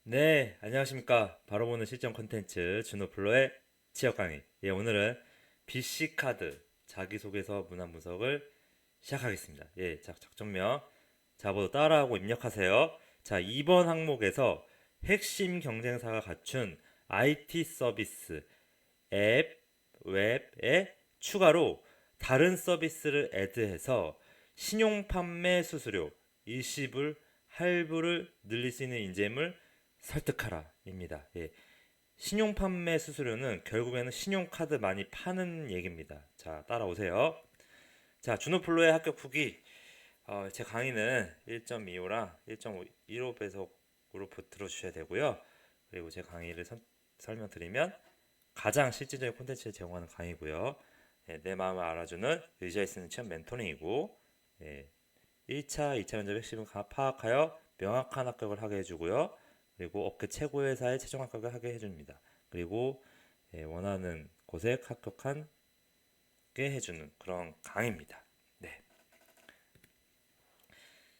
네, 안녕하십니까. 바로 보는 실전 콘텐츠 준호플로의 지역 강의. 예, 오늘은 BC카드 자기소개서 문안 분석을 시작하겠습니다. 예, 자, 작전명. 자, 모두 따라하고 입력하세요. 자, 이번 항목에서 핵심 경쟁사가 갖춘 IT 서비스, 앱, 웹에 추가로 다른 서비스를 애드해서 신용 판매 수수료, 일시불, 할부를 늘릴 수 있는 인재물 설득하라입니다. 예. 신용 판매 수수료는 결국에는 신용카드 많이 파는 얘기입니다. 자, 따라오세요. 자, 준호플로의 합격 후기. 제 강의는 1.25랑 1.15 배속으로 들어주셔야 되고요. 그리고 제 강의를 설명드리면 가장 실질적인 콘텐츠를 제공하는 강의고요. 예, 내 마음을 알아주는 의자에 쓰는 취업 멘토링이고, 예, 1차, 2차 면접 핵심을 파악하여 명확한 합격을 하게 해주고요. 그리고 업계 최고 회사의 최종 합격을 하게 해줍니다. 그리고 예, 원하는 곳에 합격하게 해주는 그런 강의입니다. 네.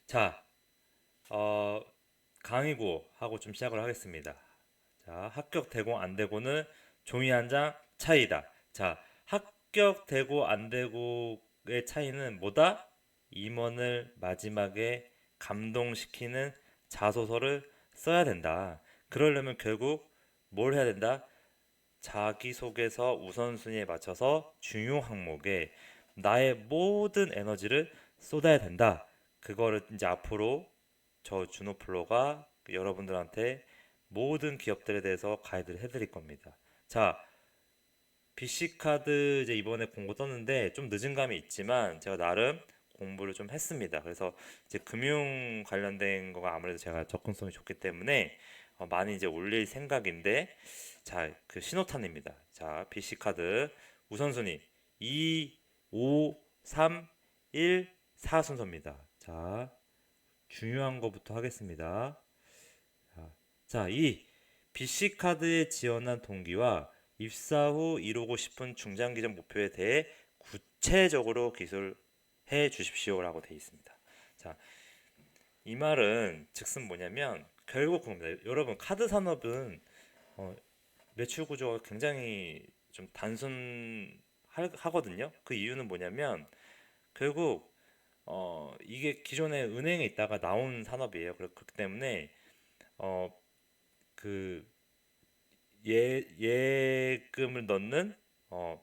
자, 어, 강의고 하고 좀 시작을 하겠습니다. 자, 합격되고 안 되고는 종이 한 장 차이다. 자, 합격되고 안 되고의 차이는 뭐다? 임원을 마지막에 감동시키는 자소서를 써야 된다. 그러려면 결국 뭘 해야 된다? 자기소개서 우선순위에 맞춰서 중요 항목에 나의 모든 에너지를 쏟아야 된다. 그거를 이제 앞으로 저 준호플로가 여러분들한테 모든 기업들에 대해서 가이드를 해드릴 겁니다. 자, BC카드 이제 이번에 공고 떴는데 좀 늦은 감이 있지만 제가 나름 공부를 좀 했습니다. 그래서 이제 금융 관련된 거가 아무래도 제가 접근성이 좋기 때문에 많이 이제 올릴 생각인데 자, 그 신호탄입니다. 자, BC카드 우선순위 2, 5, 3, 1, 4 순서입니다. 자, 중요한 거부터 하겠습니다. 자, 이 BC카드에 지원한 동기와 입사 후 이루고 싶은 중장기적 목표에 대해 구체적으로 기술해 주십시오라고 되어 있습니다. 자, 이 말은 즉슨 뭐냐면 결국 그겁니다. 여러분, 카드 산업은 어, 매출 구조가 굉장히 좀 단순하거든요. 그 이유는 뭐냐면 결국 이게 기존에 은행에 있다가 나온 산업이에요. 그렇기 때문에 어, 그 예금을 넣는 어,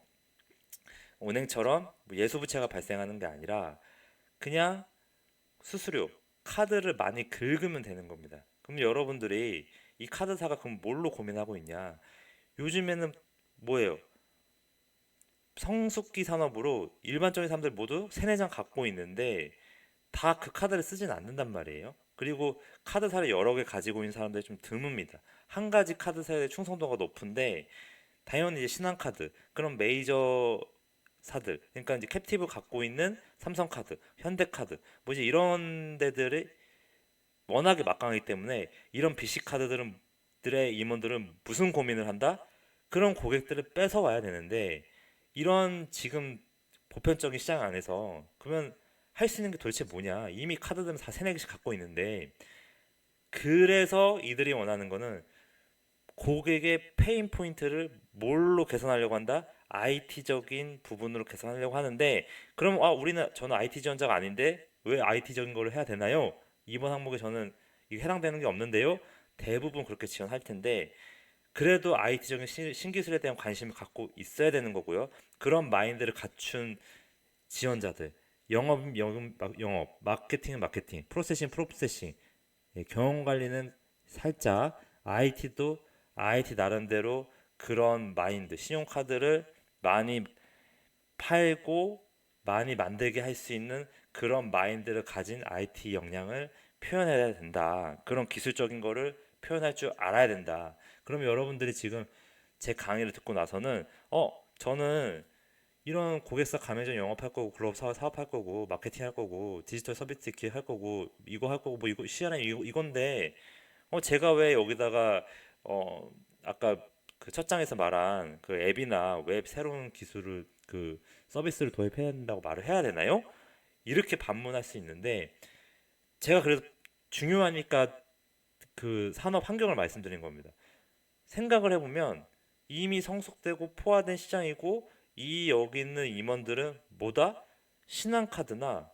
은행처럼 뭐 예수부채가 발생하는 게 아니라 그냥 수수료, 카드를 많이 긁으면 되는 겁니다. 그럼 여러분들이 이 카드사가 그럼 뭘로 고민하고 있냐? 요즘에는 뭐예요? 성숙기 산업으로 일반적인 사람들 모두 세네 장 갖고 있는데 다 그 카드를 쓰진 않는단 말이에요. 그리고 카드사를 여러 개 가지고 있는 사람들이 좀 드뭅니다. 한 가지 카드사에 충성도가 높은데 당연히 이제 신한카드 그런 메이저 사들 그러니까 이제 캡티브 갖고 있는 삼성카드, 현대카드 뭐지 이런 데들이 워낙에 막강하기 때문에 이런 BC카드들은 들의 임원들은 무슨 고민을 한다? 그런 고객들을 뺏어와야 되는데 이런 지금 보편적인 시장 안에서 그러면 할 수 있는 게 도대체 뭐냐? 이미 카드들은 다 세네 개씩 갖고 있는데 그래서 이들이 원하는 거는 고객의 페인 포인트를 뭘로 개선하려고 한다? IT적인 부분으로 개선하려고 하는데 그럼 저는 IT 지원자가 아닌데 왜 IT적인 거를 해야 되나요? 이번 항목에 저는 이게 해당되는 게 없는데요. 대부분 그렇게 지원할 텐데 그래도 IT적인 신기술에 대한 관심을 갖고 있어야 되는 거고요. 그런 마인드를 갖춘 지원자들 영업, 마케팅은 마케팅, 프로세싱, 예, 경영 관리는 살짝 IT도 IT 나름대로 그런 마인드, 신용카드를 많이 팔고 많이 만들게 할 수 있는 그런 마인드를 가진 IT 역량을 표현해야 된다. 그런 기술적인 거를 표현할 줄 알아야 된다. 그럼 여러분들이 지금 제 강의를 듣고 나서는 저는 이런 고객사 가맹점 영업할 거고 글로벌 사업할 거고 마케팅 할 거고 디지털 서비스 기획 할 거고 이거 할 거고 뭐 이거 CRM 이건데 제가 왜 여기다가 어 아까 그 첫 장에서 말한 그 앱이나 웹 새로운 기술을 그 서비스를 도입해야 된다고 말을 해야 되나요? 이렇게 반문할 수 있는데 제가 그래도 중요하니까 그 산업 환경을 말씀드린 겁니다. 생각을 해보면 이미 성숙되고 포화된 시장이고 이 여기 있는 임원들은 뭐다? 신한카드나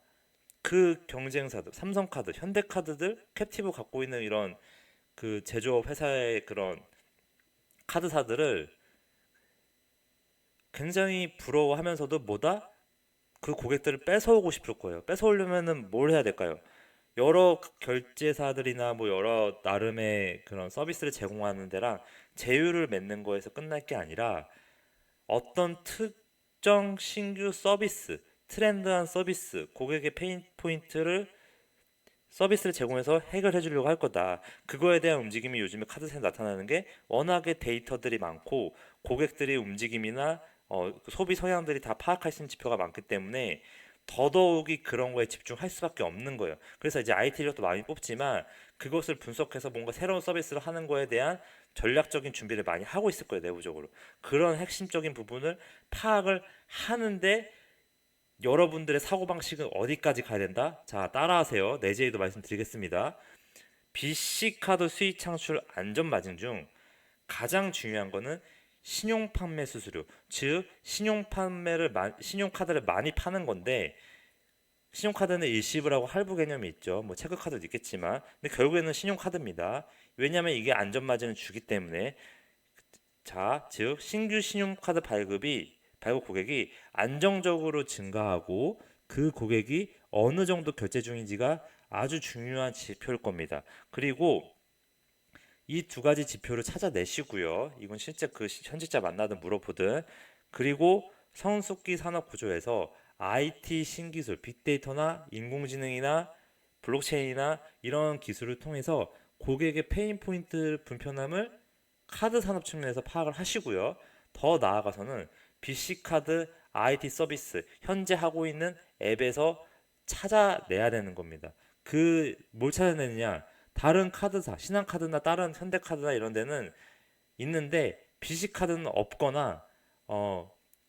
그 경쟁사들, 삼성카드, 현대카드들, 캡티브 갖고 있는 이런 그 제조업 회사의 그런 카드사들을 굉장히 부러워하면서도 뭐다? 그 고객들을 뺏어오고 싶을 거예요. 뺏어오려면은 뭘 해야 될까요? 여러 결제사들이나 뭐 여러 나름의 그런 서비스를 제공하는 데랑 제휴를 맺는 거에서 끝날 게 아니라 어떤 특정 신규 서비스, 트렌드한 서비스, 고객의 페인 포인트를 서비스를 제공해서 해결해 주려고 할 거다. 그거에 대한 움직임이 요즘에 카드사에 나타나는 게 워낙에 데이터들이 많고 고객들의 움직임이나 소비 성향들이 다 파악할 수 있는 지표가 많기 때문에 더더욱이 그런 거에 집중할 수밖에 없는 거예요. 그래서 이제 IT 인력도 많이 뽑지만 그것을 분석해서 뭔가 새로운 서비스를 하는 거에 대한 전략적인 준비를 많이 하고 있을 거예요, 내부적으로. 그런 핵심적인 부분을 파악을 하는데 여러분들의 사고방식은 어디까지 가야 된다? 자, 따라하세요. 내재에도 말씀드리겠습니다. BC카드 수익 창출 안전 마진 중 가장 중요한 거는 신용 판매 수수료, 즉 신용카드를 많이 파는 건데 신용카드는 일시불하고 할부 개념이 있죠. 뭐 체크카드도 있겠지만, 근데 결국에는 신용카드입니다. 왜냐하면 이게 안전 마진을 주기 때문에. 자, 즉 신규 신용카드 발급 고객이 안정적으로 증가하고 그 고객이 어느 정도 결제 중인지가 아주 중요한 지표일 겁니다. 그리고 이 두 가지 지표를 찾아내시고요. 이건 실제 그 현직자 만나든 물어보든. 그리고 성숙기 산업 구조에서 IT 신기술, 빅데이터나 인공지능이나 블록체인이나 이런 기술을 통해서 고객의 페인 포인트 불편함을 카드 산업 측면에서 파악을 하시고요. 더 나아가서는 BC카드 IT 서비스 현재 하고 있는 앱에서 찾아내야 되는 겁니다. 그 뭘 찾아내느냐? 다른 카드사, 신한카드나 다른 현대카드나 이런 데는 있는데 BC카드는 없거나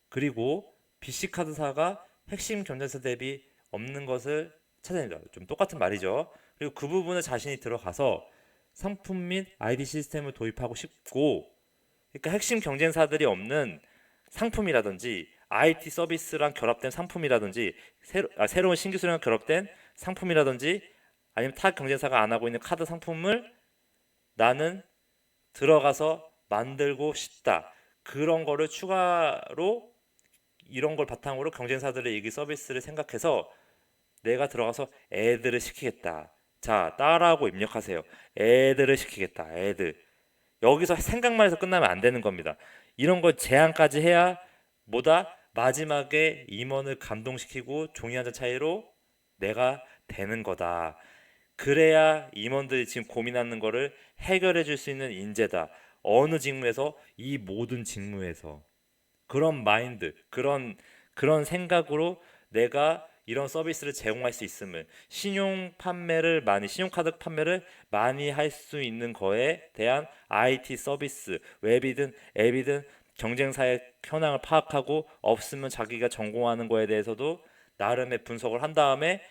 그리고 BC카드사가 핵심 경쟁사 대비 없는 것을 찾아냅니다. 좀 똑같은 말이죠. 그리고 그 부분을 자신이 들어가서 상품 및 ID 시스템을 도입하고 싶고, 그러니까 핵심 경쟁사들이 없는 상품이라든지 IT 서비스랑 결합된 상품이라든지 새로운 신기술이랑 결합된 상품이라든지 아니면 타 경쟁사가 안 하고 있는 카드 상품을 나는 들어가서 만들고 싶다. 그런 거를 추가로 이런 걸 바탕으로 경쟁사들의 이기 서비스를 생각해서 내가 들어가서 애들을 시키겠다. 자, 따라하고 입력하세요. 애들을 시키겠다. 애들. 여기서 생각만 해서 끝나면 안 되는 겁니다. 이런 걸 제안까지 해야 뭐다? 마지막에 임원을 감동시키고 종이 한 장 차이로 내가 되는 거다. 그래야 임원들이 지금 고민하는 거를 해결해 줄 수 있는 인재다. 어느 직무에서? 이 모든 직무에서. 그런 마인드, 그런 생각으로 내가 이런 서비스를 제공할 수 있음을, 신용카드 판매를 많이 할 수 있는 거에 대한 IT 서비스, 웹이든 앱이든 경쟁사의 현황을 파악하고 없으면 자기가 전공하는 거에 대해서도 나름의 분석을 한 다음에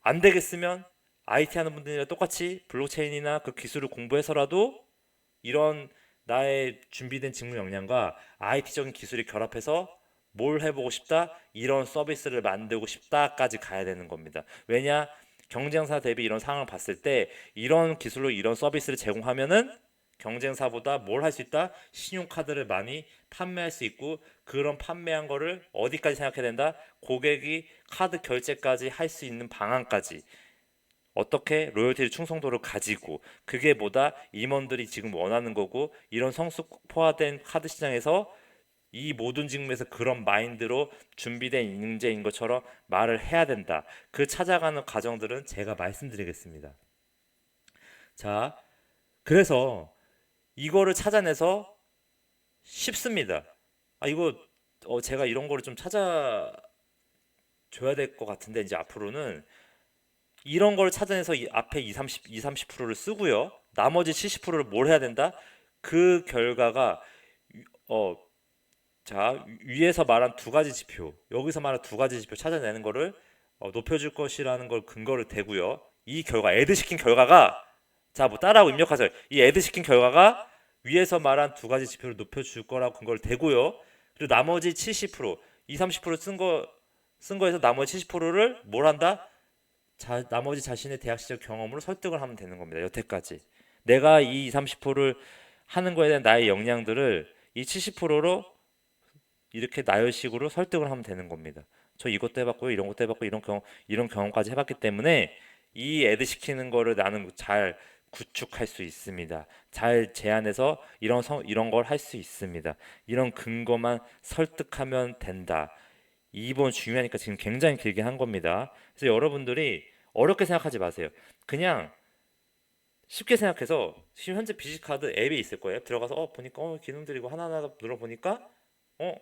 안 되겠으면 IT 하는 분들이랑 똑같이 블록체인이나 그 기술을 공부해서라도 이런 나의 준비된 직무 역량과 IT적인 기술이 결합해서 뭘 해보고 싶다? 이런 서비스를 만들고 싶다까지 가야 되는 겁니다. 왜냐? 경쟁사 대비 이런 상황을 봤을 때 이런 기술로 이런 서비스를 제공하면은 경쟁사보다 뭘 할 수 있다? 신용카드를 많이 판매할 수 있고 그런 판매한 거를 어디까지 생각해야 된다? 고객이 카드 결제까지 할 수 있는 방안까지 어떻게 로열티 충성도를 가지고 그게 뭐다 임원들이 지금 원하는 거고 이런 성숙화된 카드 시장에서 이 모든 직무에서 그런 마인드로 준비된 인재인 것처럼 말을 해야 된다. 그 찾아가는 과정들은 제가 말씀드리겠습니다. 자, 그래서 이거를 찾아내서 쉽습니다. 이거 제가 이런 거를 좀 찾아줘야 될 것 같은데 이제 앞으로는 이런 걸 찾아내서 이 앞에 30%를 쓰고요. 나머지 70%를 뭘 해야 된다? 그 결과가 어, 자, 위에서 말한 두 가지 지표, 여기서 말한 두 가지 지표 찾아내는 거를 높여줄 것이라는 걸 근거를 대고요. 이 결과, 애드 시킨 결과가 자, 뭐 따라하고 입력하세요. 이 애드 시킨 결과가 위에서 말한 두 가지 지표를 높여줄 거라고 근거를 대고요. 그리고 나머지 70%, 2, 30%쓴 쓴 거에서 나머지 70%를 뭘 한다? 나머지 자신의 대학 시절 경험으로 설득을 하면 되는 겁니다. 여태까지. 내가 이 2, 30%를 하는 거에 대한 나의 역량들을 이 70%로 이렇게 나열식으로 설득을 하면 되는 겁니다. 저 이것도 해봤고요, 이런 것도 해봤고, 이런 경험까지 해봤기 때문에 이 애드 시키는 거를 나는 잘 구축할 수 있습니다. 잘 제안해서 이런 걸 할 수 있습니다. 이런 근거만 설득하면 된다. 2번 중요하니까 지금 굉장히 길게 한 겁니다. 그래서 여러분들이 어렵게 생각하지 마세요. 그냥 쉽게 생각해서 지금 현재 비즈카드 앱이 있을 거예요. 앱 들어가서 보니까 기능들이 고 하나하나 눌러보니까 어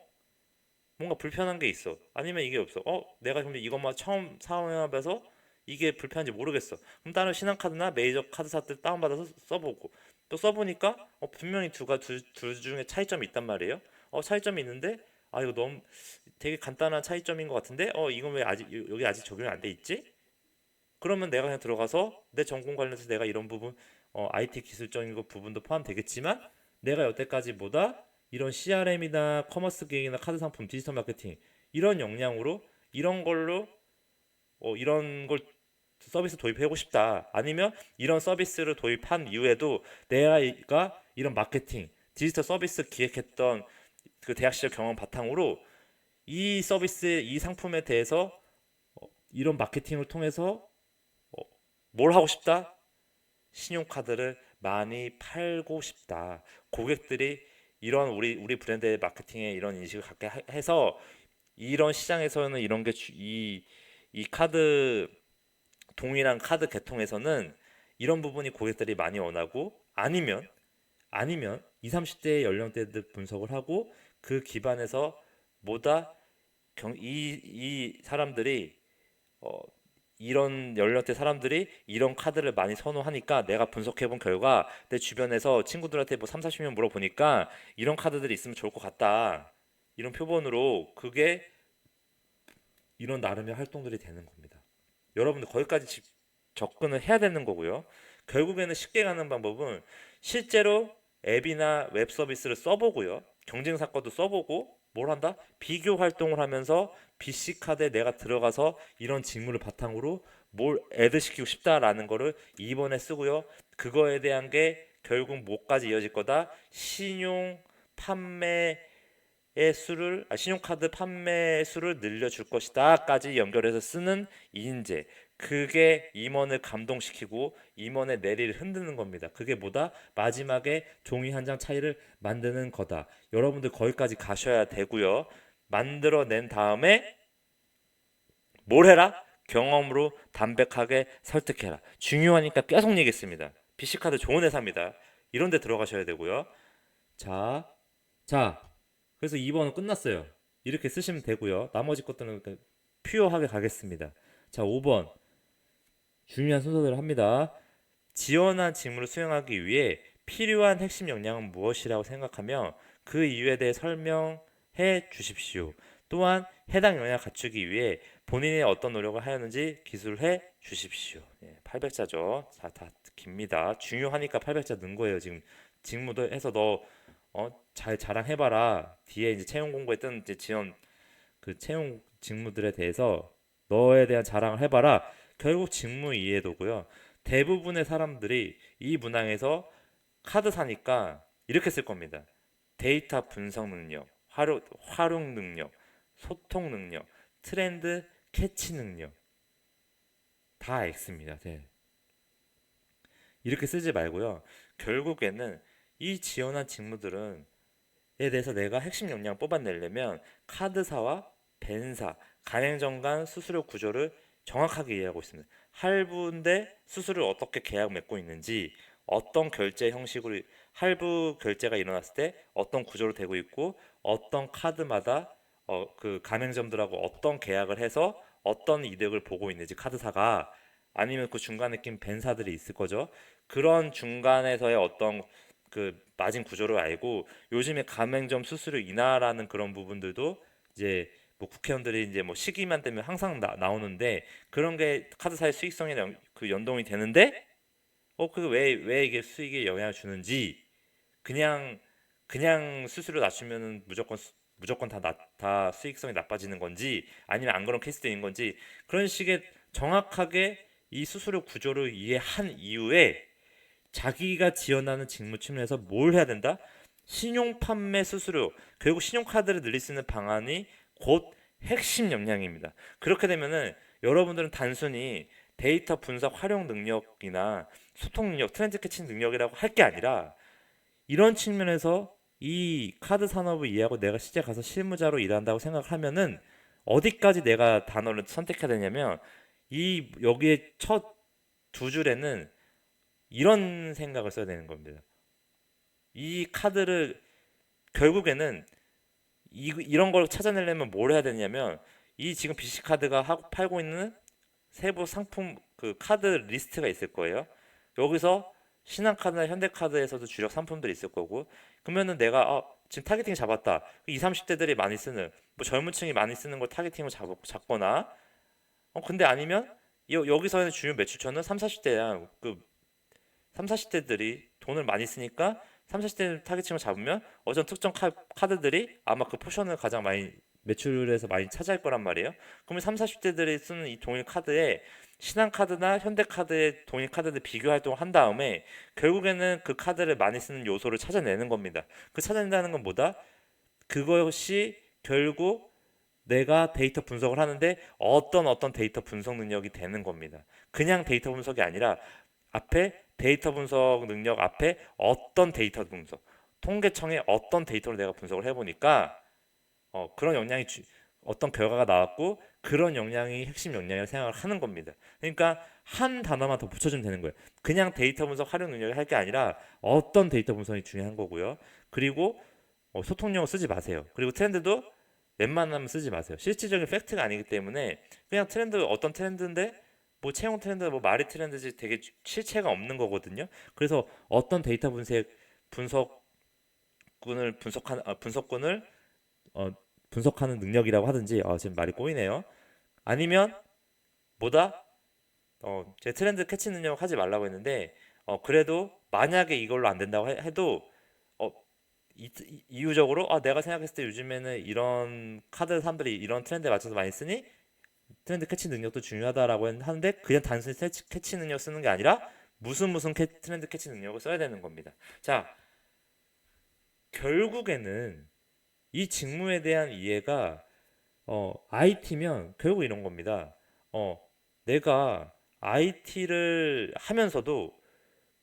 뭔가 불편한 게 있어. 아니면 이게 없어. 내가 근데 이것만 처음 사용해봐서 이게 불편한지 모르겠어. 그럼 다른 신한카드나 메이저 카드사들 다운받아서 써보고 또 써보니까 분명히 둘 중에 차이점이 있단 말이에요. 차이점이 있는데 이거 너무 되게 간단한 차이점인 것 같은데 이건 왜 아직 여기 아직 적용이 안 돼 있지? 그러면 내가 그냥 들어가서 내 전공 관련해서 내가 이런 부분 IT 기술적인 거 부분도 포함되겠지만 내가 여태까지보다 이런 CRM이나 커머스 기획이나 카드 상품 디지털 마케팅 이런 역량으로 이런 걸로 이런 걸 서비스 도입하고 싶다. 아니면 이런 서비스를 도입한 이후에도 내가 이런 마케팅 디지털 서비스 기획했던 그 대학 시절 경험 바탕으로 이 서비스 이 상품에 대해서 이런 마케팅을 통해서 뭘 하고 싶다? 신용카드를 많이 팔고 싶다. 고객들이 이런 우리 브랜드의 마케팅에 이런 인식을 갖게 해서 이런 시장에서는 이런 게 이 카드 동일한 카드 계통에서는 이런 부분이 고객들이 많이 원하고 아니면 20, 30대의 연령대들 분석을 하고 그 기반에서 뭐다 이 사람들이 어, 이런 연령대 사람들이 이런 카드를 많이 선호하니까 내가 분석해본 결과 내 주변에서 친구들한테 뭐 3, 40명 물어보니까 이런 카드들이 있으면 좋을 것 같다. 이런 표본으로 그게 이런 나름의 활동들이 되는 겁니다. 여러분들 거기까지 접근을 해야 되는 거고요. 결국에는 쉽게 가는 방법은 실제로 앱이나 웹 서비스를 써보고요. 경쟁사 것도 써보고 뭘 한다? 비교 활동을 하면서 BC 카드에 내가 들어가서 이런 직무를 바탕으로 뭘 애드시키고 싶다라는 거를 2번에 쓰고요. 그거에 대한 게 결국 뭐까지 이어질 거다? 신용카드 판매 수를 늘려줄 것이다까지 연결해서 쓰는 인재. 그게 임원을 감동시키고 임원의 내리를 흔드는 겁니다. 그게 뭐다? 마지막에 종이 한 장 차이를 만드는 거다. 여러분들 거기까지 가셔야 되고요. 만들어낸 다음에 뭘 해라? 경험으로 담백하게 설득해라. 중요하니까 계속 얘기했습니다. BC카드 좋은 회사입니다. 이런 데 들어가셔야 되고요. 자, 자, 그래서 2번은 끝났어요. 이렇게 쓰시면 되고요. 나머지 것들은 퓨어하게 가겠습니다. 자, 5번. 중요한 순서대로 합니다. 지원한 직무를 수행하기 위해 필요한 핵심 역량은 무엇이라고 생각하며 그 이유에 대해 설명해 주십시오. 또한 해당 역량을 갖추기 위해 본인이 어떤 노력을 하였는지 기술해 주십시오. 800자죠. 다 깁니다. 중요하니까 800자 넣은 거예요. 지금 직무도 해서 너 잘 자랑해봐라. 뒤에 이제 채용 공고에 뜬 이제 지원 그 채용 직무들에 대해서 너에 대한 자랑을 해봐라. 결국 직무 이해도고요. 대부분의 사람들이 이 문항에서 카드 사니까 이렇게 쓸 겁니다. 데이터 분석 능력, 활용 능력, 소통 능력, 트렌드 캐치 능력 다 X입니다. 네. 이렇게 쓰지 말고요. 결국에는 이 지원한 직무들은 에 대해서 내가 핵심 역량 뽑아내려면 카드사와 벤사, 가맹점 간 수수료 구조를 정확하게 이해하고 있습니다. 할부인데 수수료를 어떻게 계약 맺고 있는지, 어떤 결제 형식으로 할부 결제가 일어났을 때 어떤 구조로 되고 있고, 어떤 카드마다 그 가맹점들하고 어떤 계약을 해서 어떤 이득을 보고 있는지 카드사가 아니면 그 중간에 낀 벤사들이 있을 거죠. 그런 중간에서의 어떤 그 마진 구조를 알고 요즘에 가맹점 수수료 인하라는 그런 부분들도 이제 뭐 국회의원들이 이제 뭐 시기만 되면 항상 나오는데 그런 게 카드사의 수익성에 그 연동이 되는데 그게 왜 이게 수익에 영향을 주는지, 그냥 수수료 낮추면은 무조건 다 수익성이 나빠지는 건지, 아니면 안 그런 케이스도 있는 건지, 그런 식의 정확하게 이 수수료 구조를 이해한 이후에 자기가 지원하는 직무 측면에서 뭘 해야 된다? 신용 판매 수수료, 결국 신용카드를 늘릴 수 있는 방안이 곧 핵심 역량입니다. 그렇게 되면은 여러분들은 단순히 데이터 분석 활용 능력이나 소통 능력, 트렌드 캐치 능력이라고 할 게 아니라, 이런 측면에서 이 카드 산업을 이해하고 내가 실제 가서 실무자로 일한다고 생각을 하면은, 어디까지 내가 단어를 선택해야 되냐면, 이 여기에 첫 두 줄에는 이런 생각을 써야 되는 겁니다. 이 카드를 결국에는 이런 걸 찾아내려면 뭘 해야 되냐면, 이 지금 BC 카드가 하고 팔고 있는 세부 상품 그 카드 리스트가 있을 거예요. 여기서 신한카드나 현대카드에서도 주력 상품들이 있을 거고, 그러면은 내가 지금 타겟팅 잡았다. 20, 30대들이 많이 쓰는, 뭐 젊은 층이 많이 쓰는 걸 타겟팅을 잡거나, 근데 아니면 여기서는 주요 매출처는 3, 40대야. 그 3, 40대들이 돈을 많이 쓰니까 3, 40대 타겟층을 잡으면 어떤 특정 카드들이 아마 그 포션을 가장 많이 매출에서 많이 차지할 거란 말이에요. 그러면 3, 40대들이 쓰는 이 동일 카드에 신한카드나 현대카드의 동일 카드들 비교 활동을 한 다음에 결국에는 그 카드를 많이 쓰는 요소를 찾아내는 겁니다. 그 찾아낸다는 건 뭐다? 그것이 결국 내가 데이터 분석을 하는데 어떤 데이터 분석 능력이 되는 겁니다. 그냥 데이터 분석이 아니라 앞에 데이터 분석 능력 앞에 어떤 데이터 분석, 통계청의 어떤 데이터를 내가 분석을 해보니까 그런 어떤 결과가 나왔고, 그런 역량이 핵심 역량이라고 생각을 하는 겁니다. 그러니까 한 단어만 더 붙여주면 되는 거예요. 그냥 데이터 분석 활용 능력을 할 게 아니라 어떤 데이터 분석이 중요한 거고요. 그리고 소통용어 쓰지 마세요. 그리고 트렌드도 웬만하면 쓰지 마세요. 실질적인 팩트가 아니기 때문에, 그냥 어떤 트렌드인데 뭐 채용 트렌드, 뭐 말이 트렌드지, 되게 실체가 없는 거거든요. 그래서 어떤 데이터 분석군을 어, 분석하는 능력이라고 하든지, 지금 말이 꼬이네요. 아니면 뭐다? 제 트렌드 캐치 능력 하지 말라고 했는데, 그래도 만약에 이걸로 안 된다고 해도 어, 이유적으로 내가 생각했을 때 요즘에는 이런 카드 사람들이 이런 트렌드에 맞춰서 많이 쓰니 트렌드 캐치 능력도 중요하다라고 하는데, 그냥 단순히 캐치 능력 쓰는 게 아니라 무슨 트렌드 캐치 능력을 써야 되는 겁니다. 자, 결국에는 이 직무에 대한 이해가 IT면 결국 이런 겁니다. 내가 IT를 하면서도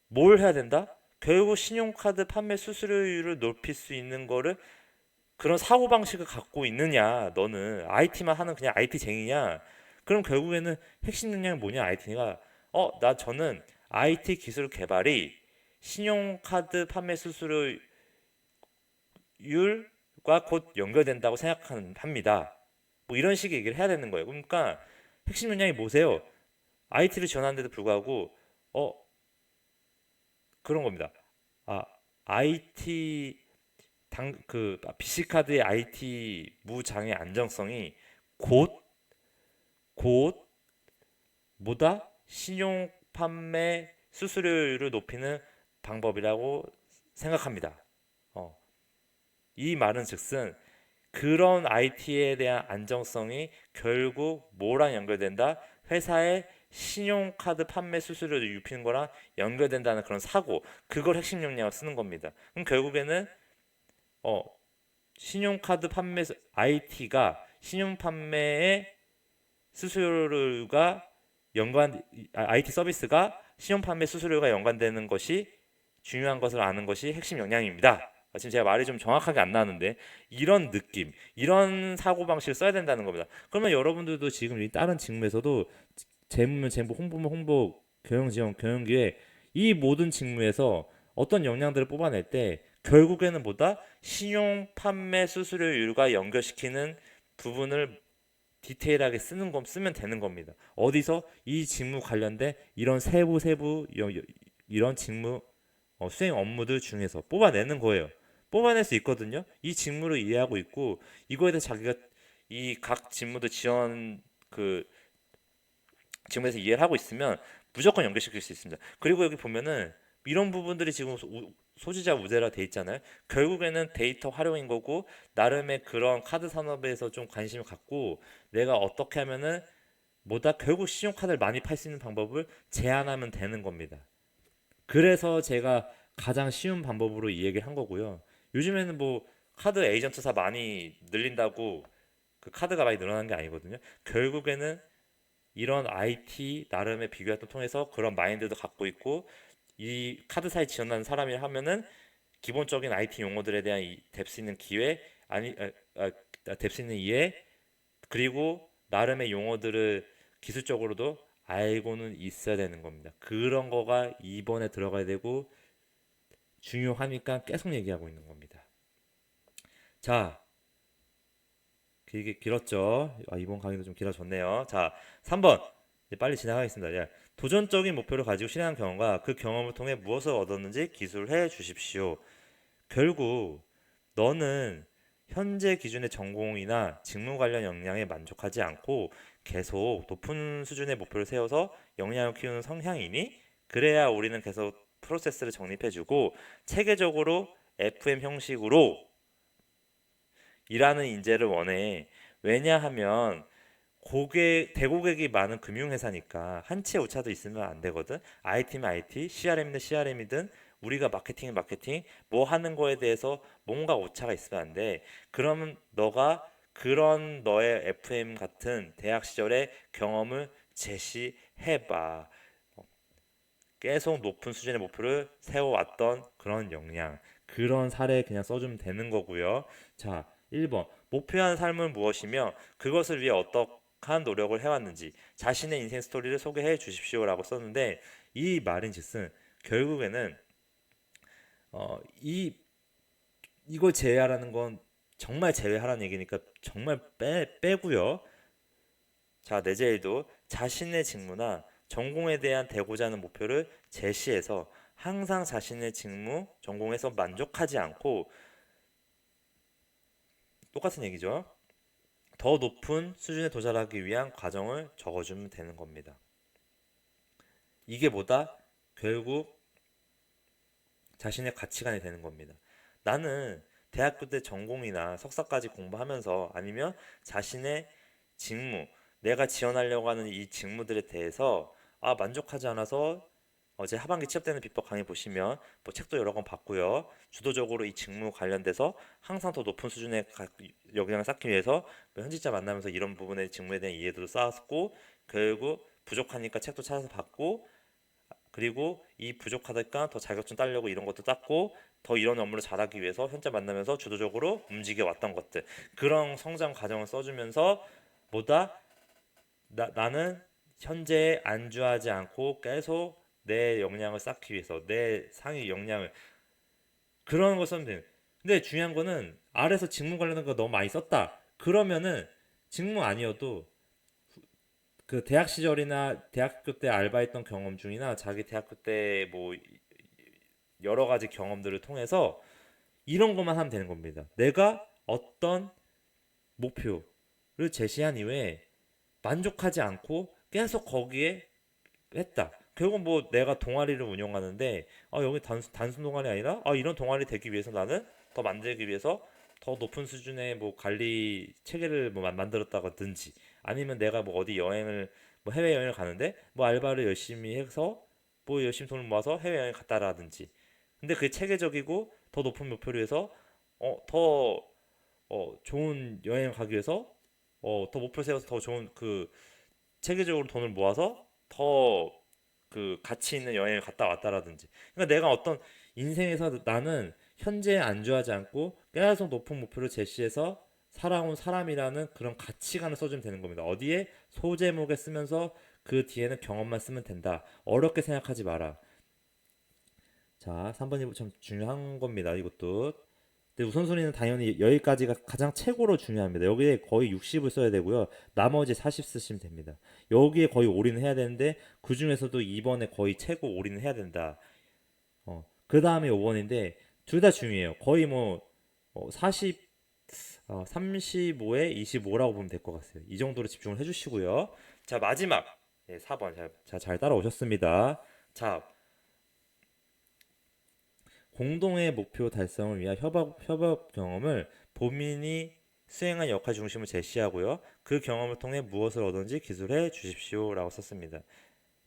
뭘 해야 된다? 결국 신용카드 판매 수수료율을 높일 수 있는 거를, 그런 사고방식을 갖고 있느냐, 너는 IT만 하는 그냥 IT쟁이냐? 그럼 결국에는 핵심 능력이 뭐냐, IT가. 저는 IT 기술 개발이 신용카드 판매 수수료율과 곧 연결된다고 생각합니다. 뭐 이런 식의 얘기를 해야 되는 거예요. 그러니까 핵심 역량이 뭐세요? IT를 지원하는데도 불구하고 어 그런 겁니다. 아, IT BC 카드의 IT 무장애 안정성이 곧 곧 뭐다? 신용 판매 수수료율을 높이는 방법이라고 생각합니다. 어, 이 말은 즉슨 그런 IT에 대한 안정성이 결국 뭐랑 연결된다? 회사의 신용카드 판매 수수료를 입히는 거랑 연결된다는 그런 사고, 그걸 핵심 역량으로 쓰는 겁니다. 그럼 결국에는 어, 신용카드 판매 IT가 신용 판매의 수수료가 IT 서비스가 신용 판매 수수료가 연관되는 것이 중요한 것을 아는 것이 핵심 역량입니다. 지금 제가 말이 좀 정확하게 안 나는데, 이런 느낌, 이런 사고방식을 써야 된다는 겁니다. 그러면 여러분들도 지금 이 다른 직무에서도 재무면 재무, 홍보면 홍보, 경영 지원, 경영 기획, 이 모든 직무에서 어떤 역량들을 뽑아낼 때 결국에는 뭐다? 신용 판매 수수료율과 연결시키는 부분을 디테일하게 쓰면 되는 겁니다. 어디서 이 직무 관련된 이런 세부 이런 직무 수행 업무들 중에서 뽑아내는 거예요. 뽑아낼 수 있거든요. 이 직무를 이해하고 있고, 이거에 대해서 자기가 이 각 직무도 지원 그 직무에서 이해를 하고 있으면 무조건 연결시킬 수 있습니다. 그리고 여기 보면은 이런 부분들이 지금 소지자 우대라 돼 있잖아요. 결국에는 데이터 활용인 거고 나름의 그런 카드 산업에서 좀 관심을 갖고 내가 어떻게 하면은 뭐다 결국 신용카드를 많이 팔 수 있는 방법을 제한하면 되는 겁니다. 그래서 제가 가장 쉬운 방법으로 이 얘기를 한 거고요. 요즘에는 뭐 카드 에이전트사 많이 늘린다고 그 카드가 많이 늘어난 게 아니거든요. 결국에는 이런 IT 나름의 비교 활동 통해서 그런 마인드도 갖고 있고 이 카드사에 지원하는 사람이 하면은 기본적인 IT 용어들에 대한 뎁스 있는 기회 아니 뎁스 있는 이해 그리고 나름의 용어들을 기술적으로도 알고는 있어야 되는 겁니다. 그런 거가 2번에 들어가야 되고 중요하니까 계속 얘기하고 있는 겁니다. 자, 길게 길었죠? 이번 강의도 좀 길어졌네요. 자, 3번. 이제 빨리 지나가겠습니다. 야, 도전적인 목표를 가지고 실행한 경험과 그 경험을 통해 무엇을 얻었는지 기술해 주십시오. 결국 너는 현재 기준의 전공이나 직무 관련 역량에 만족하지 않고 계속 높은 수준의 목표를 세워서 역량을 키우는 성향이니 그래야 우리는 계속 프로세스를 정립해주고 체계적으로 FM 형식으로 일하는 인재를 원해. 왜냐하면 대고객이 많은 금융회사니까 한치의 오차도 있으면 안 되거든. IT면 IT, CRM이든 CRM이든 우리가 마케팅은 마케팅, 뭐 하는 거에 대해서 뭔가 오차가 있으면 안 돼. 그러면 너가 그런 너의 FM 같은 대학 시절의 경험을 제시해봐. 계속 높은 수준의 목표를 세워왔던 그런 역량, 그런 사례 그냥 써주면 되는 거고요. 자, 1번. 목표한 삶은 무엇이며 그것을 위해 어떠한 노력을 해왔는지 자신의 인생 스토리를 소개해 주십시오라고 썼는데 이 말인즉슨 결국에는 이걸 제외하라는 건 정말 제외하라는 얘기니까 정말 빼고요. 자, 내재일도 자신의 직무나 전공에 대한 되고자 하는 목표를 제시해서 항상 자신의 직무, 전공에서 만족하지 않고 똑같은 얘기죠. 더 높은 수준에 도달하기 위한 과정을 적어주면 되는 겁니다. 이게 뭐다? 결국 자신의 가치관이 되는 겁니다. 나는 대학교 때 전공이나 석사까지 공부하면서 아니면 자신의 직무, 내가 지원하려고 하는 이 직무들에 대해서 만족하지 않아서 어제 하반기 취업되는 비법 강의 보시면 뭐 책도 여러 권 봤고요. 주도적으로 이 직무 관련돼서 항상 더 높은 수준의 역량을 쌓기 위해서 뭐 현직자 만나면서 이런 부분의 직무에 대한 이해도도 쌓았고 결국 부족하니까 책도 찾아서 봤고 그리고 이 부족하니까 더 자격증 따려고 이런 것도 땄고 더 이런 업무를 잘하기 위해서 현재 만나면서 주도적으로 움직여 왔던 것들 그런 성장 과정을 써주면서 뭐다 나는 현재에 안주하지 않고 계속 내 역량을 쌓기 위해서 내 상위 역량을 그런 거 쓰면 돼요. 근데 중요한 거는 아래서 직무 관련된 거 너무 많이 썼다. 그러면은 직무 아니어도 그 대학 시절이나 대학교 때 알바했던 경험 중이나 자기 대학교 때 뭐 여러 가지 경험들을 통해서 이런 것만 하면 되는 겁니다. 내가 어떤 목표를 제시한 이후에 만족하지 않고 계속 거기에 했다. 결국 뭐 내가 동아리를 운영하는데 여기 단순 동아리 아니라 이런 동아리 되기 위해서 나는 더 만들기 위해서 더 높은 수준의 뭐 관리 체계를 뭐 만들었다든지 아니면 내가 뭐 어디 여행을 뭐 해외 여행을 가는데 뭐 알바를 열심히 해서 뭐 열심히 돈을 모아서 해외 여행 갔다라든지 근데 그게 체계적이고 더 높은 목표를 위해서 더 좋은 여행을 가기 위해서 더 목표 세워서 더 좋은 그 체계적으로 돈을 모아서 더 그 가치 있는 여행을 갔다 왔다라든지. 그러니까 내가 어떤 인생에서 나는 현재에 안주하지 않고 계속 높은 목표를 제시해서 살아온 사람이라는 그런 가치관을 써주면 되는 겁니다. 어디에 소제목에 쓰면서 그 뒤에는 경험만 쓰면 된다. 어렵게 생각하지 마라. 자, 3번이 참 중요한 겁니다. 이것도. 근데 우선순위는 당연히 여기까지가 가장 최고로 중요합니다. 여기에 거의 60을 써야 되고요. 나머지 40 쓰시면 됩니다. 여기에 거의 올인을 해야 되는데 그 중에서도 2번에 거의 최고 올인을 해야 된다. 그 다음에 5번인데 둘 다 중요해요. 거의 뭐 40, 35에 25라고 보면 될 것 같아요. 이 정도로 집중을 해주시고요. 자, 마지막. 네, 4번. 잘 따라오셨습니다. 자, 공동의 목표 달성을 위한 협업 경험을 본인이 수행한 역할 중심을 제시하고요. 그 경험을 통해 무엇을 얻었는지 기술해 주십시오라고 썼습니다.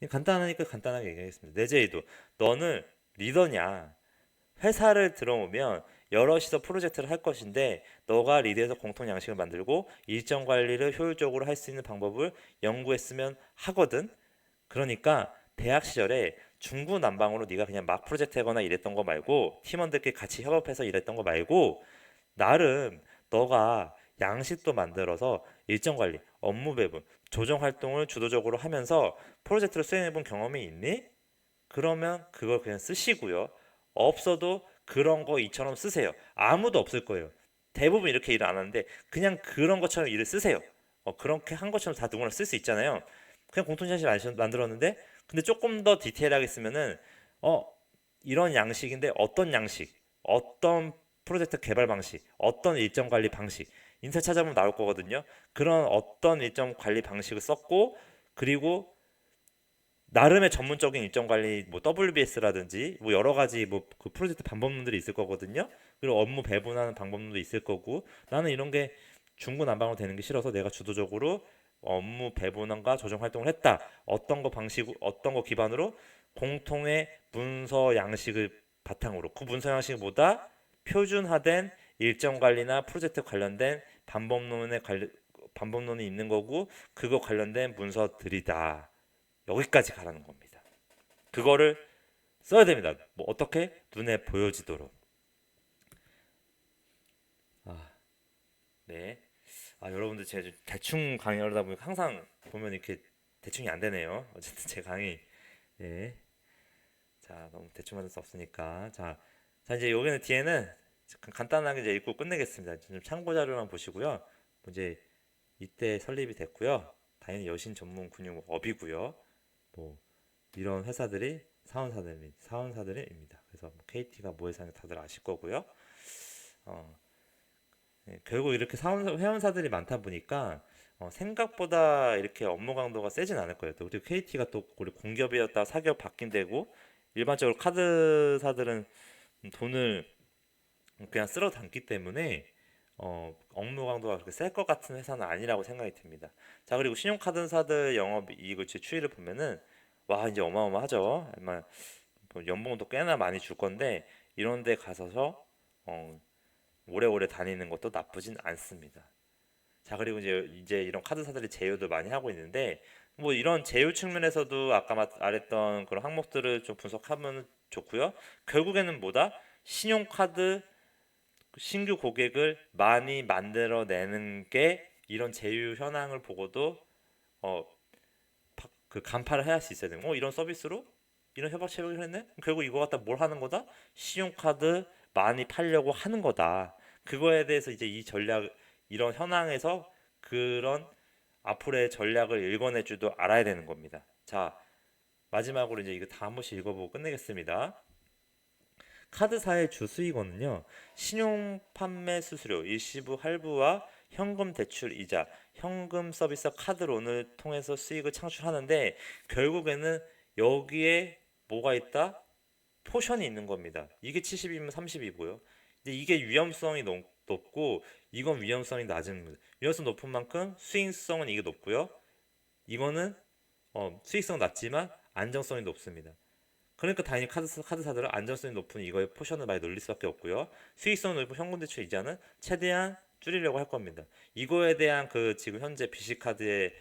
간단하니까 간단하게 얘기하겠습니다. 내제이도 너는 리더냐? 회사를 들어오면 여럿이서 프로젝트를 할 것인데 너가 리드해서 공통 양식을 만들고 일정 관리를 효율적으로 할 수 있는 방법을 연구했으면 하거든. 그러니까 대학 시절에 중구난방으로 네가 그냥 막 프로젝트 하거나 이랬던 거 말고 팀원들끼리 같이 협업해서 일했던 거 말고 나름 너가 양식도 만들어서 일정 관리, 업무 배분, 조정 활동을 주도적으로 하면서 프로젝트를 수행해 본 경험이 있니? 그러면 그걸 그냥 쓰시고요. 없어도 그런 거 이처럼 쓰세요. 아무도 없을 거예요. 대부분 이렇게 일을 안 하는데 그냥 그런 것처럼 일을 쓰세요. 그렇게 한 것처럼 다 누구나 쓸 수 있잖아요. 그냥 공통샷이 만들었는데 근데 조금 더 디테일하게 쓰면은 어 이런 양식인데 어떤 양식, 어떤 프로젝트 개발 방식, 어떤 일정 관리 방식 인쇄 찾아보면 나올 거거든요. 그런 어떤 일정 관리 방식을 썼고 그리고 나름의 전문적인 일정 관리 뭐 WBS라든지 뭐 여러 가지 뭐 그 프로젝트 방법론들이 있을 거거든요. 그리고 업무 배분하는 방법론도 있을 거고 나는 이런 게 중구난방으로 되는 게 싫어서 내가 주도적으로 업무 배분과 조정 활동을 했다. 어떤 거 방식 어떤 거 기반으로 공통의 문서 양식을 바탕으로 그 문서 양식보다 표준화된 일정 관리나 프로젝트 관련된 방법론이 있는 거고 그거 관련된 문서들이다. 여기까지 가라는 겁니다. 그거를 써야 됩니다. 뭐 어떻게 눈에 보여지도록. 아, 네. 여러분들 제가 좀 대충 강의하다 보니까 항상 보면 이렇게 대충이 안 되네요. 어쨌든 제 강의. 네. 자, 너무 대충 만들 수 없으니까. 이제 여기는 뒤에는 간단하게 이제 읽고 끝내겠습니다. 좀 참고 자료만 보시고요. 뭐 이제 이때 설립이 됐고요. 당연히 여신 전문 근육 업이고요. 뭐 이런 회사들이 사원사들입니다. 그래서 뭐 KT가 뭐 회사인지 다들 아실 거고요. 어, 결국 이렇게 회원사들이 많다 보니까 생각보다 이렇게 업무 강도가 세진 않을 거예요. 또 그리고 KT가 또 우리 공기업이었다 사기업 바뀐 데고 일반적으로 카드사들은 돈을 그냥 쓸어 담기 때문에 업무 강도가 그렇게 셀 것 같은 회사는 아니라고 생각이 듭니다. 자, 그리고 신용카드사들 영업이익을 추이를 보면은 와 이제 어마어마하죠. 아마 뭐 연봉도 꽤나 많이 줄 건데 이런 데 가서서 어, 오래오래 다니는 것도 나쁘진 않습니다. 자, 그리고 이제 이런 카드사들이 제휴도 많이 하고 있는데 뭐 이런 제휴 측면에서도 아까 말했던 그런 항목들을 좀 분석하면 좋고요. 결국에는 뭐다? 신용카드 신규 고객을 많이 만들어내는 게 이런 제휴 현황을 보고도 어, 그 간파를 해야 할 수 있어야 되는 이런 서비스로 이런 협업 체결을 했네? 결국 이거 갖다 뭘 하는 거다? 신용카드 많이 팔려고 하는 거다. 그거에 대해서 이제 이 전략 이런 현황에서 그런 앞으로의 전략을 읽어낼 줄도 알아야 되는 겁니다. 자, 마지막으로 이제 이거 다 한 번씩 읽어보고 끝내겠습니다. 카드사의 주 수익원은요, 신용 판매 수수료, 일시부 할부와 현금 대출 이자, 현금 서비스 카드론을 통해서 수익을 창출하는데 결국에는 여기에 뭐가 있다? 포션이 있는 겁니다. 이게 70이면 30이고요. 이제 이게 위험성이 높고 이건 위험성이 낮은 거예요. 위험성 높은 만큼 수익성은 이게 높고요. 이거는 수익성 낮지만 안정성이 높습니다. 그러니까 당연히 카드사들은 안정성이 높은 이거에 포션을 많이 놀릴 수밖에 없고요. 수익성 높은 현금 대출 이자는 최대한 줄이려고 할 겁니다. 이거에 대한 그 지금 현재 BC카드의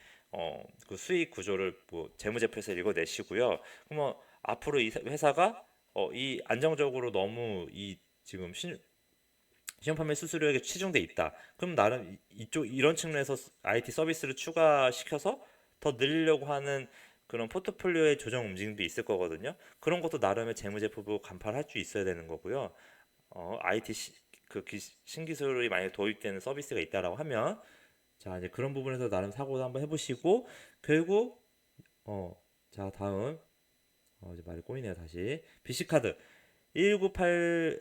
그 수익 구조를 뭐 재무제표에서 읽어내시고요. 그럼 앞으로 이 회사가 이 안정적으로 너무 이 지금 시험 판매 수수료액에 치중돼 있다. 그럼 나름 이쪽 이런 측면에서 IT 서비스를 추가시켜서 더 늘리려고 하는 그런 포트폴리오의 조정 움직임도 있을 거거든요. 그런 것도 나름의 재무제표 간파를 할 수 있어야 되는 거고요. IT 신기술이 만약에 도입되는 서비스가 있다라고 하면 자 이제 그런 부분에서 나름 사고도 한번 해보시고 결국 어, 자 다음 이제 말이 꼬이네요 다시 BC카드 198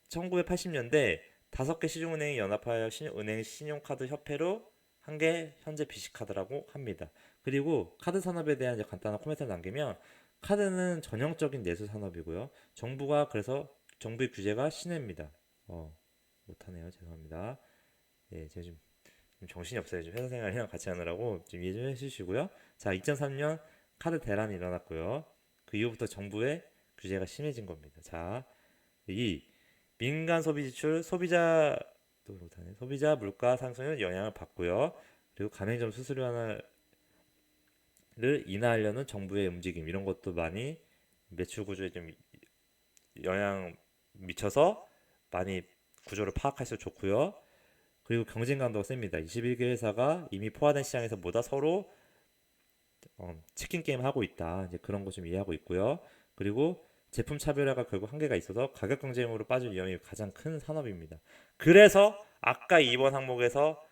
1980년대 5개 시중은행이 연합하여 은행 신용카드 협회로 한 게 현재 BC카드라고 합니다. 그리고 카드 산업에 대한 이제 간단한 코멘트를 남기면 카드는 전형적인 내수 산업이고요. 정부가 그래서 정부의 규제가 심해입니다. 못하네요. 죄송합니다. 예, 제가 좀 정신이 없어요. 지금 회사 생활이랑 같이 하느라고 좀 이해 좀 해주시고요. 자, 2003년 카드 대란이 일어났고요. 그 이후부터 정부의 규제가 심해진 겁니다. 자, 이 민간 소비 지출, 또 못하네. 소비자 물가 상승에 영향을 받고요. 그리고 가맹점 수수료 하나를 인하하려는 정부의 움직임 이런 것도 많이 매출 구조에 좀 영향 미쳐서 많이 구조를 파악할수록 좋고요. 그리고 경쟁 강도가 셉니다. 21개 회사가 이미 포화된 시장에서 보다 서로 치킨 게임 하고 있다. 이제 그런 거 좀 이해하고 있고요. 그리고 제품 차별화가 결국 한계가 있어서 가격 경쟁으로 빠질 위험이 가장 큰 산업입니다. 그래서 아까 2번 항목에서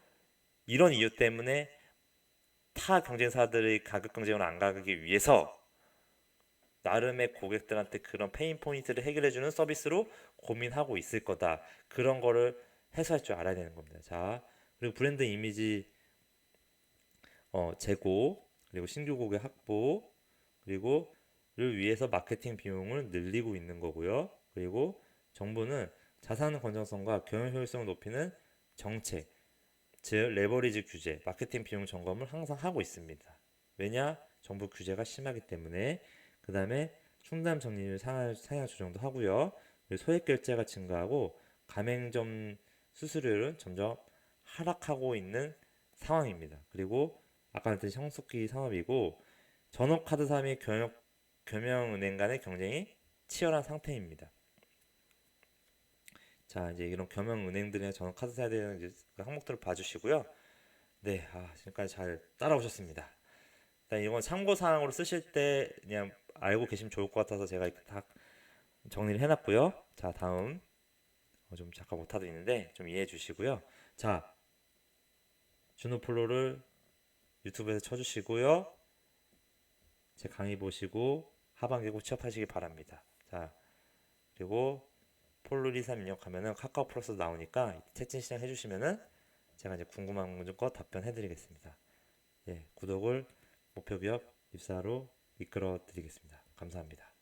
이런 이유 때문에 타 경쟁사들의 가격 경쟁을 안 가기 위해서 나름의 고객들한테 그런 페인 포인트를 해결해주는 서비스로 고민하고 있을 거다. 그런 거를 해소할 줄 알아야 되는 겁니다. 자, 그리고 브랜드 이미지 재고, 그리고 신규 고객 확보, 그리고 를 위해서 마케팅 비용을 늘리고 있는 거고요. 그리고 정부는 자산 건전성과 경영 효율성을 높이는 정책, 즉 레버리지 규제, 마케팅 비용 점검을 항상 하고 있습니다. 왜냐? 정부 규제가 심하기 때문에. 그 다음에 충당 적립률 상향 조정도 하고요. 그리고 소액 결제가 증가하고 가맹점 수수료율은 점점 하락하고 있는 상황입니다. 그리고 아까 말했듯이 성숙기 산업이고 전업카드사 및 겸용은행 간의 경쟁이 치열한 상태입니다. 자, 이제 이런 겸용은행들이나 전업카드사에 대한 이제 그 항목들을 봐주시고요. 네, 지금까지 잘 따라오셨습니다. 일단 이건 참고사항으로 쓰실 때 그냥 알고 계시면 좋을 것 같아서 제가 이렇게 다 정리를 해놨고요. 자, 다음 좀 잠깐 못하도 있는데 좀 이해해 주시고요. 자, 준우폴로를 유튜브에서 쳐주시고요. 제 강의 보시고 하반기 꼭 취업하시기 바랍니다. 자, 그리고 폴로리삼 입력하면은 카카오 플러스 나오니까 채팅 시청 해주시면은 제가 이제 궁금한 거 답변해드리겠습니다. 예, 구독을 목표 기업 입사로 이끌어 드리겠습니다. 감사합니다.